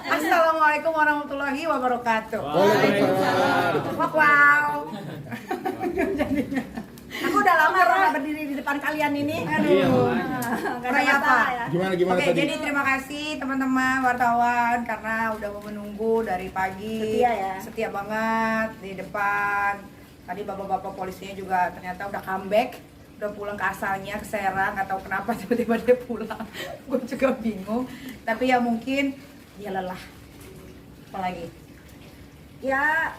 Assalamualaikum warahmatullahi wabarakatuh. Waalaikumsalam. Wow. Aku udah lama Rona berdiri di depan kalian ini. Aduh. Kayak apa? Gimana Oke, tadi? jadi terima kasih teman-teman wartawan karena udah mau menunggu dari pagi. Setia ya. Setia banget di depan. Tadi bapak-bapak polisinya juga ternyata udah comeback. Udah pulang ke asalnya, ke Serang, nggak tahu kenapa tiba-tiba dia pulang. Gue juga bingung. Tapi ya mungkin dia lelah. Apalagi? Ya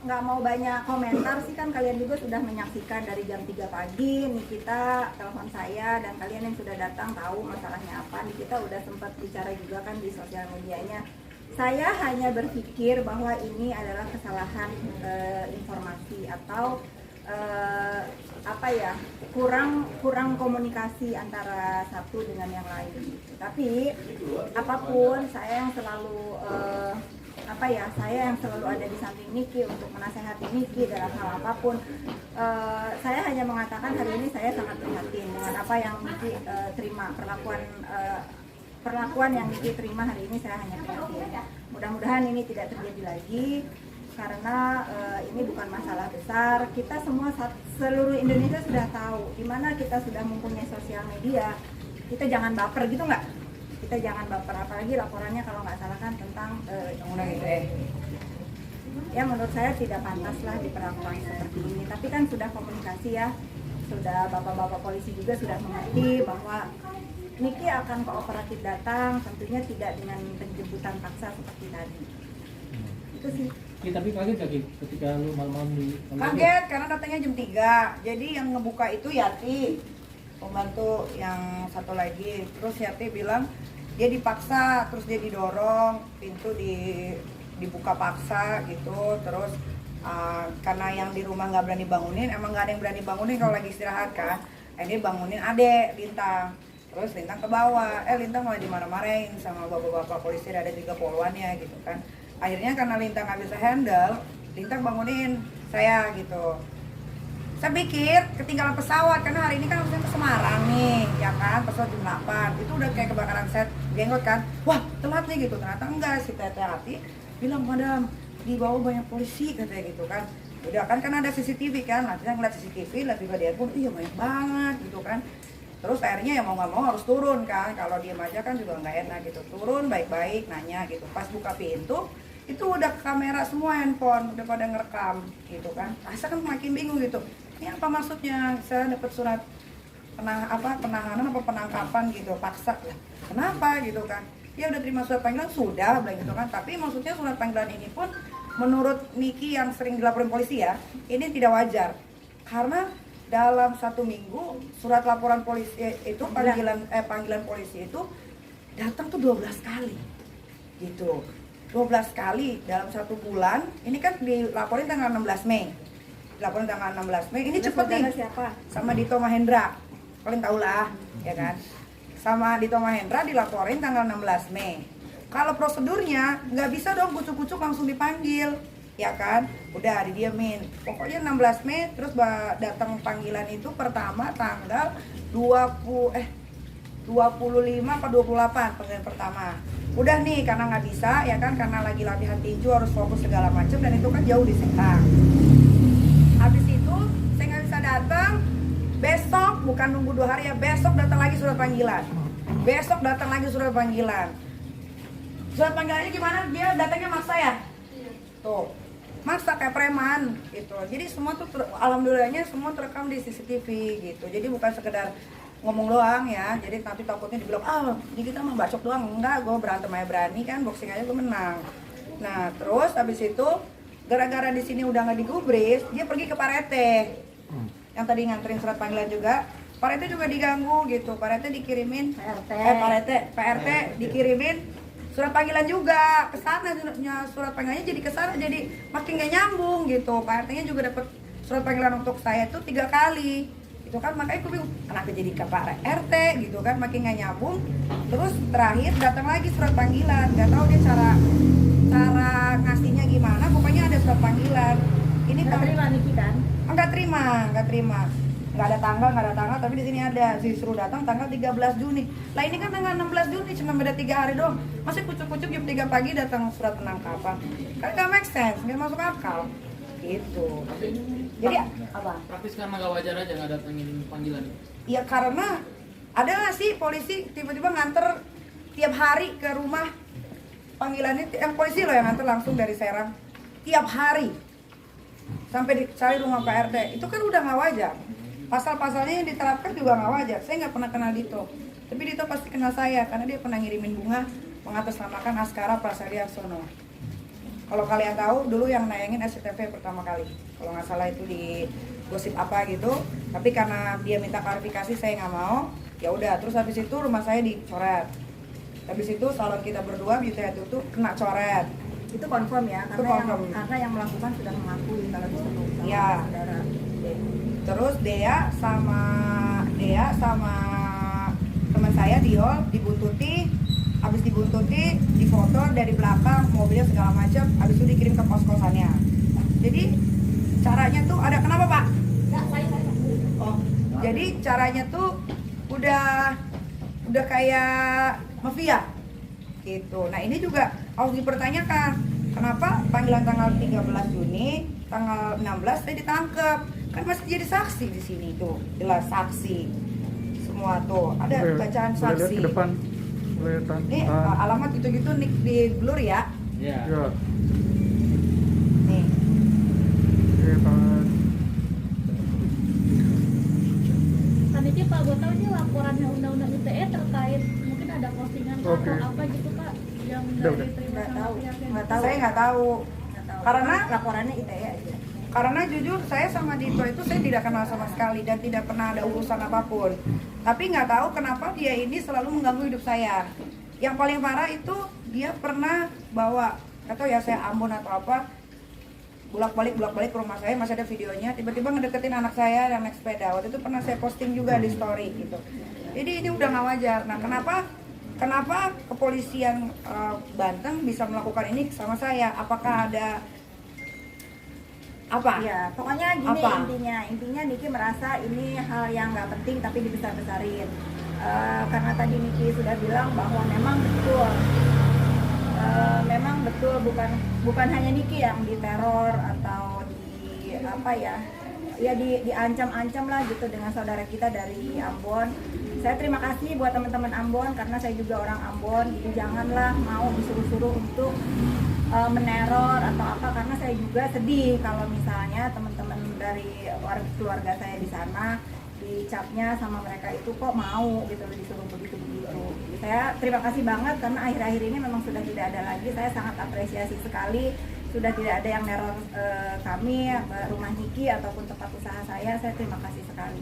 nggak mau banyak komentar sih, kan kalian juga sudah menyaksikan dari jam 3 pagi. Nikita telepon saya dan kalian yang sudah datang tahu masalahnya apa. Nikita udah sempat bicara juga kan di sosial medianya. Saya hanya berpikir bahwa ini adalah kesalahan informasi atau kurang komunikasi antara satu dengan yang lain. Tapi apapun saya yang selalu saya yang selalu ada di samping Niki untuk menasehati Niki dalam hal apapun. Saya hanya mengatakan hari ini saya sangat prihatin dengan apa yang Niki terima, perlakuan yang Niki terima hari ini. Saya hanya prihatin. Mudah-mudahan ini tidak terjadi lagi karena ini bukan masalah besar. Kita semua seluruh Indonesia sudah tahu di mana kita sudah mempunyai sosial media. Kita jangan baper gitu nggak? Kita jangan baper, apalagi laporannya kalau nggak salah kan tentang Undang ITE. ya menurut saya tidak pantas lah diperlakukan seperti ini. Tapi kan sudah komunikasi ya, sudah bapak-bapak polisi juga sudah mengerti bahwa Niki akan kooperatif datang, tentunya tidak dengan penjemputan paksa seperti tadi. Itu sih. Ya, tapi kaget gak Ki, ketika lu malam-malam di Kaget karena datangnya jam 3. Jadi yang ngebuka itu Yati, pembantu yang satu lagi. Terus Yati bilang dia dipaksa, terus dia didorong, pintu dibuka paksa gitu. Terus karena yang di rumah nggak berani bangunin, emang nggak ada yang berani bangunin kalau lagi istirahat kan. Ini bangunin adek Lintang. Terus Lintang ke bawah, Lintang malah dimarah-marahin sama bapak-bapak polisi, ada 3 poluannya gitu kan. Akhirnya karena Lintang nggak bisa handle, Lintang bangunin saya gitu. Saya pikir ketinggalan pesawat karena hari ini kan harusnya ke Semarang nih, ya kan, pesawat jam 8. Itu udah kayak kebakaran set jenggot kan. Wah, telat nih gitu. Ternyata enggak, si Tete Hati bilang, "Madam, di bawah banyak polisi," katanya gitu kan. Udah kan ada CCTV kan. Nanti saya ngeliat CCTV, lihat juga dia pun, iya banyak banget gitu kan. Terus akhirnya ya mau nggak mau harus turun kan. Kalau diem aja kan juga nggak enak gitu. Turun baik-baik, nanya gitu. Pas buka pintu, itu udah kamera semua handphone, udah pada ngerekam gitu kan. Asa kan makin bingung gitu. Ini apa maksudnya? Saya dapat surat penahanan apa penangkapan gitu, paksa lah. Kenapa gitu kan? Ya udah terima surat panggilan, sudah bilang gitu kan. Tapi maksudnya surat panggilan ini pun menurut Niki yang sering dilaporin polisi ya, ini tidak wajar. Karena dalam 1 minggu surat laporan polisi itu panggilan polisi itu datang tuh 12 kali gitu. 12 kali dalam 1 bulan. Ini kan dilaporin tanggal 16 Mei. Dilaporin tanggal 16 Mei. Ini cepet nih. Siapa? Sama Dito Mahendra. Kalian tahu lah, ya kan? Sama Dito Mahendra dilaporin tanggal 16 Mei. Kalau prosedurnya nggak bisa dong kucuk-kucuk langsung dipanggil, ya kan? Udah didiamin. Pokoknya 16 Mei terus datang panggilan itu pertama tanggal 25 apa 28 panggilan pertama. Udah nih karena nggak bisa ya kan, karena lagi latihan tinju harus fokus segala macam dan itu kan jauh di Serang. Habis itu saya nggak bisa datang. Besok bukan nunggu 2 hari ya, besok datang lagi surat panggilan. Besok datang lagi surat panggilan. Surat panggilannya gimana? Dia datangnya maksa ya? Tuh, maksa kayak preman gitu. Jadi semua tuh alhamdulillahnya semua terekam di CCTV gitu. Jadi bukan sekedar ngomong doang ya. Jadi nanti takutnya dibilang, ini kita mah bacok doang. Enggak, gue berantem aja berani kan, boxing aja gue menang. Nah, terus habis itu gara-gara di sini udah nggak digubris, dia pergi ke Pak Rete. Yang tadi nganterin surat panggilan juga. Pak Rete juga diganggu gitu. Pak Rete dikirimin PRT dikirimin surat panggilan juga ke sana, surat panggilannya jadi ke sana, jadi makin gak nyambung gitu. Pak RT-nya juga dapat surat panggilan untuk saya itu 3 kali. Itu kan makanya aku bingung, kenapa jadi ke Pak RT gitu kan, makin gak nyambung. Terus terakhir datang lagi surat panggilan, nggak tahu dia cara ngasihnya gimana, pokoknya ada surat panggilan. Ini Nggak terima Niki kan? Nggak terima. nggak ada tanggal, tapi di sini ada disuruh datang tanggal 13 Juni. Lah ini kan tanggal 16 Juni, cuma beda 3 hari doang. Masih kucuk-kucuk jam 3 pagi datang surat penangkapan. Kan nggak make sense, nggak masuk akal. Gitu. Jadi apa? Praktis karena nggak wajar aja nggak datengin panggilan. Ya karena ada nggak sih polisi tiba-tiba nganter tiap hari ke rumah panggilannya, yang polisi loh yang nganter langsung dari Serang tiap hari sampai cari rumah Pak RT. Itu kan udah nggak wajar. Pasal-pasalnya yang diterapkan juga nggak wajar. Saya nggak pernah kenal Dito, tapi Dito pasti kenal saya karena dia pernah ngirimin bunga mengatasnamakan Askara Prasetyaarsono. Kalau kalian tahu dulu yang nayangin SCTV pertama kali, kalau nggak salah itu di gosip apa gitu, tapi karena dia minta klarifikasi saya nggak mau, ya udah. Terus habis itu rumah saya dicoret, habis itu salon kita berdua Beauty Head itu kena coret. Itu confirm ya, Itu karena confirm. yang melakukan sudah mengakui kalau disuruh sama Ya. saudara. Terus Dea sama teman saya Diol dibuntuti, habis dibuntuti difoto dari belakang mobilnya segala macam, habis itu dikirim ke kos-kosannya. Jadi caranya tuh ada kenapa Pak? Oh, jadi caranya tuh udah kayak mafia gitu. Nah ini juga harus dipertanyakan, kenapa panggilan tanggal 13 Juni, tanggal 16 saya ditangkap, kan masih jadi saksi di sini tuh, jelas saksi semua tuh, ada bacaan Boleh lihat saksi. ke depan. Boleh Ini alamat gitu-gitu nih di blur ya, Iya. Ya, nih. oke, tahan. Panitia Pak, gue tahu ini laporannya undang-undang ITE terkait mungkin ada postingan Oke. atau apa gitu Pak yang Udah. diterima Nggak sama tahu, pihak yang nggak tahu. Saya nggak tahu, Nggak tahu. Karena- laporannya ITE aja. karena jujur saya sama Dito itu saya tidak kenal sama sekali dan tidak pernah ada urusan apapun. Tapi nggak tahu kenapa dia ini selalu mengganggu hidup saya. Yang paling parah itu dia pernah bawa, nggak tahu ya saya Ambon atau apa, bolak-balik ke rumah saya, masih ada videonya, tiba-tiba ngedeketin anak saya yang naik sepeda. Waktu itu pernah saya posting juga di story gitu. Jadi ini udah nggak wajar. Nah kenapa kepolisian Banten bisa melakukan ini sama saya? Apakah ada apa? Ya, pokoknya gini Apa? intinya Niki merasa ini hal yang nggak penting tapi dibesar-besarin. Karena tadi Niki sudah bilang bahwa memang betul bukan hanya Niki yang diteror atau di apa ya diancam-ancam lah gitu dengan saudara kita dari Ambon. Saya terima kasih buat teman-teman Ambon karena saya juga orang Ambon, jadi janganlah mau disuruh-suruh untuk meneror atau apa, karena saya juga sedih kalau misalnya teman-teman dari keluarga saya di sana dicapnya sama mereka itu kok mau gitu disuruh begitu. Saya terima kasih banget karena akhir-akhir ini memang sudah tidak ada lagi. Saya sangat apresiasi sekali sudah tidak ada yang neror kami, rumah Niki ataupun tempat usaha saya. Saya terima kasih sekali.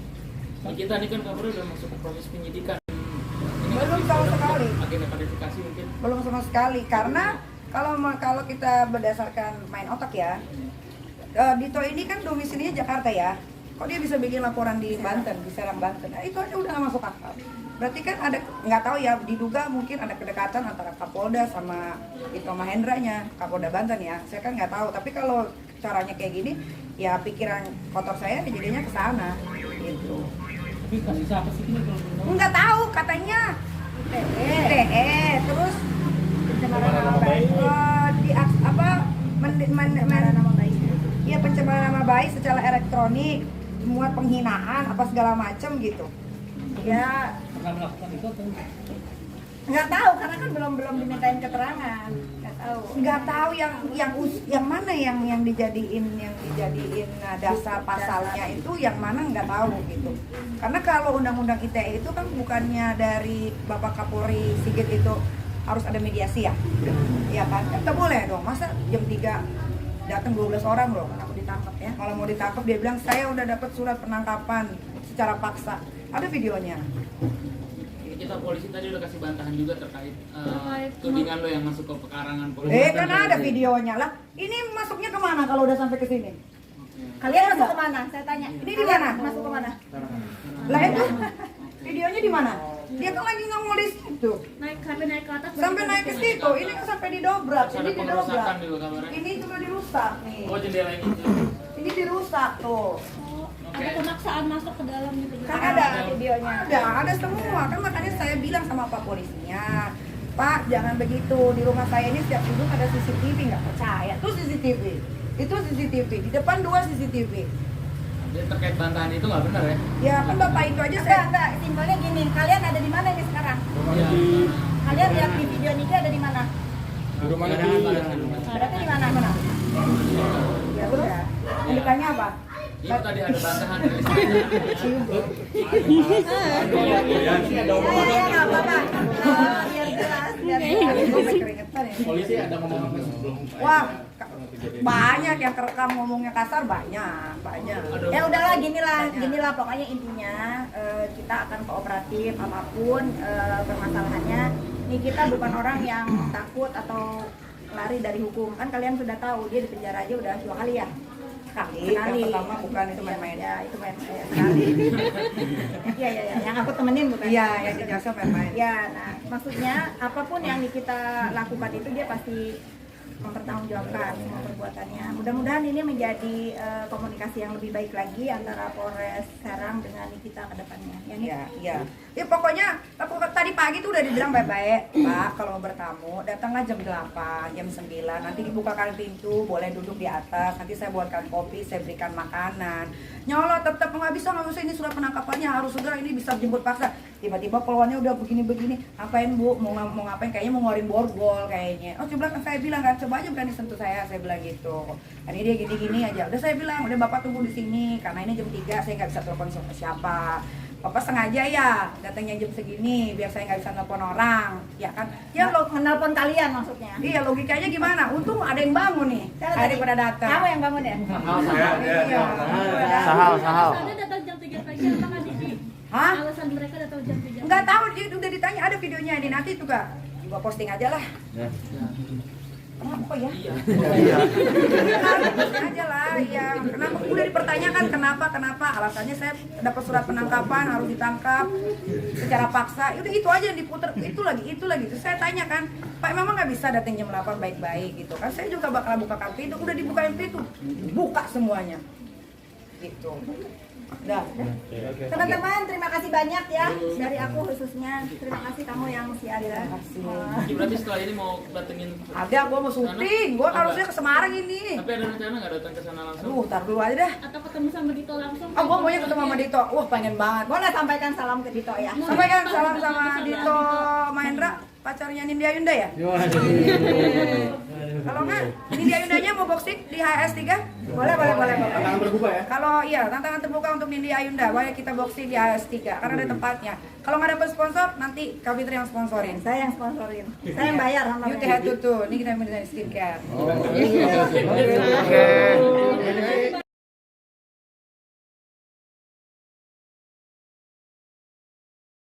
Kita ini kan kabarnya udah masuk ke proses penyidikan. Ini Belum kan sama udah sekali. agenda klarifikasi mungkin. Belum sama sekali, karena kalau kita berdasarkan main otak ya, Dito ini kan domisilinya Jakarta ya, kok dia bisa bikin laporan di Banten, di Serang Banten? Nah, itu aja udah nggak masuk akal. Berarti kan ada, nggak tahu ya, diduga mungkin ada kedekatan antara Kapolda sama Dito Mahendranya, Kapolda Banten ya. Saya kan nggak tahu, tapi kalau caranya kayak gini, ya pikiran kotor saya jadinya ke sana, gitu. Tapi kasus apa sih ini kalau belum tahu? Nggak tahu, katanya ITE, terus Pencemaran nama baik. Pencemaran nama baik. Iya, pencemaran nama baik secara elektronik, muat penghinaan apa segala macam gitu. Ya Pernah melakukan itu atau enggak? nggak tahu karena kan belum dimintain keterangan, nggak tahu. Nggak tahu yang mana yang dijadiin dasar pasalnya itu yang mana nggak tahu gitu. Karena kalau undang-undang ITE itu kan bukannya dari Bapak Kapolri Sigit itu harus ada mediasi ya, ya kan? Kan nggak boleh dong, masa jam 3 datang 12 orang loh, Kalau ditangkap ya. kalau mau ditangkap dia bilang saya udah dapat surat penangkapan secara paksa, ada videonya. Kita polisi tadi udah kasih bantahan juga terkait Terkait tudingan lo yang masuk ke pekarangan polisi. Kan ada videonya lah. Ini masuknya kemana kalau udah sampai ke sini? Oke. Kalian masuk kemana? Saya tanya. Ini di mana? Masuk kemana? Lah itu videonya di mana? Dia kan lagi ngomong di situ. sampai naik ke atas Sampai naik ke situ. Ini kan sampai didobrak. Terus Ini ada didobrak. pengerusakan juga kabarnya. Ini cuma dirusak nih. Oh, jendela ini. Ini dirusak tuh. ada pemaksaan masuk ke dalam rekam gitu. Kan ada videonya. Ada semua. Kan makanya saya bilang sama Pak polisinya, Pak jangan begitu, di rumah saya ini setiap duduk ada CCTV, nggak percaya. Itu CCTV, di depan 2 CCTV. Jadi terkait bantahan itu nggak benar ya? Ya kan Bapak itu aja saya. Enggak, simpelnya gini, kalian ada di mana ini sekarang? Iya. Kalian lihat di video Niki ada di mana? Di rumah Ada lagi. Berarti di mana? Mana? Ya udah. Yang ditanya apa? Itu tadi ada bantahan dari saya. Ya, nggak apa-apa. Biar jelas, biar jelas. Gue sampai keringetan ya. Polisi ada ngomong apa sebelum? Wah, banyak yang kerekam ngomongnya kasar, banyak. Ya udahlah, ginilah pokoknya intinya kita akan kooperatif apapun permasalahannya. Ini kita bukan orang yang takut atau lari dari hukum. Kan kalian sudah tahu dia di penjara aja udah 2 kali ya. Sekali. Yang pertama bukan itu main-main. Ya, itu main-main sekali. Iya, yang aku temenin bukan? Iya, yang di Jaksa main-main. Ya, nah maksudnya apapun yang kita lakukan itu dia pasti mempertanggungjawabkan semua perbuatannya. Mudah-mudahan ini menjadi komunikasi yang lebih baik lagi antara Polres Serang dengan Nikita ke depannya. Ya, Nik? Iya. Ya pokoknya tadi pagi tuh udah dibilang baik-baik, Pak, kalau mau bertamu datanglah jam 8, jam 9. Nanti dibukakan pintu, boleh duduk di atas. Nanti saya buatkan kopi, saya berikan makanan. Nyolot tetap nggak bisa ini surat penangkapannya harus segera, ini bisa jemput paksa. Tiba-tiba keluarnya udah begini-begini. Ngapain Bu? Mau ngapain? Kayaknya mau ngeluarin borgol kayaknya. Oh coba kan saya bilang kan, coba aja berani sentuh saya bilang gitu. Kan ini dia gini-gini aja. Udah saya bilang, udah Bapak tunggu di sini karena ini jam 3 saya nggak bisa telepon siapa. Bapak sengaja ya datangnya jam segini biar saya nggak bisa telepon orang, ya kan? Ya lo menelpon kalian maksudnya. iya logikanya gimana? Untung ada yang bangun nih. Hari pada datang. Kamu yang bangun ya? Iya. Sahal. Alasannya datang jam 3 pagi apa nggak Diki? Hah? Alasan mereka datang jam 3 Nggak tahu, dia udah ditanya ada videonya di nanti juga. Gua posting aja lah. Kenapa ya? Iya. Posting aja lah, iya. Kenapa udah dipertanyakan kenapa? Alasannya saya dapat surat penangkapan harus ditangkap secara paksa. Udah itu aja yang diputer, itu lagi. Terus saya tanya kan, Pak memang nggak bisa datang jam 8 baik-baik gitu kan? Saya juga bakal bukakan pintu, udah dibukain pintu, buka semuanya. Gitu. Udah. Teman-teman, terima kasih banyak ya dari aku khususnya. Terima kasih kamu yang masih ada. Jadi berarti setelah ini mau datengin? Ada, gua mau syuting, gua harusnya ke Semarang ini. Tapi ada rencana nggak datang ke sana langsung? Aduh, tar dulu aja dah. atau ketemu sama Dito langsung? Ah, gua maunya ketemu sama Dito. Wah, pengen banget. Boleh sampaikan salam ke Dito ya. Sampaikan salam sama Dito Mahendra, pacarnya Nindya Yunda ya? Kalau nggak, Nindya Yundanya mau boxing di HS 3? Boleh. Tantangan terbuka ya. Kalau iya, tantangan terbuka untuk Nindya Yunda, boleh kita boxing di HS 3 karena ada tempatnya. Kalau nggak dapat sponsor, nanti Kak Fitri yang sponsorin. Saya yang sponsorin. Saya yang bayar sama Beauty Head Tutu, ini kita minta skincare. Oke.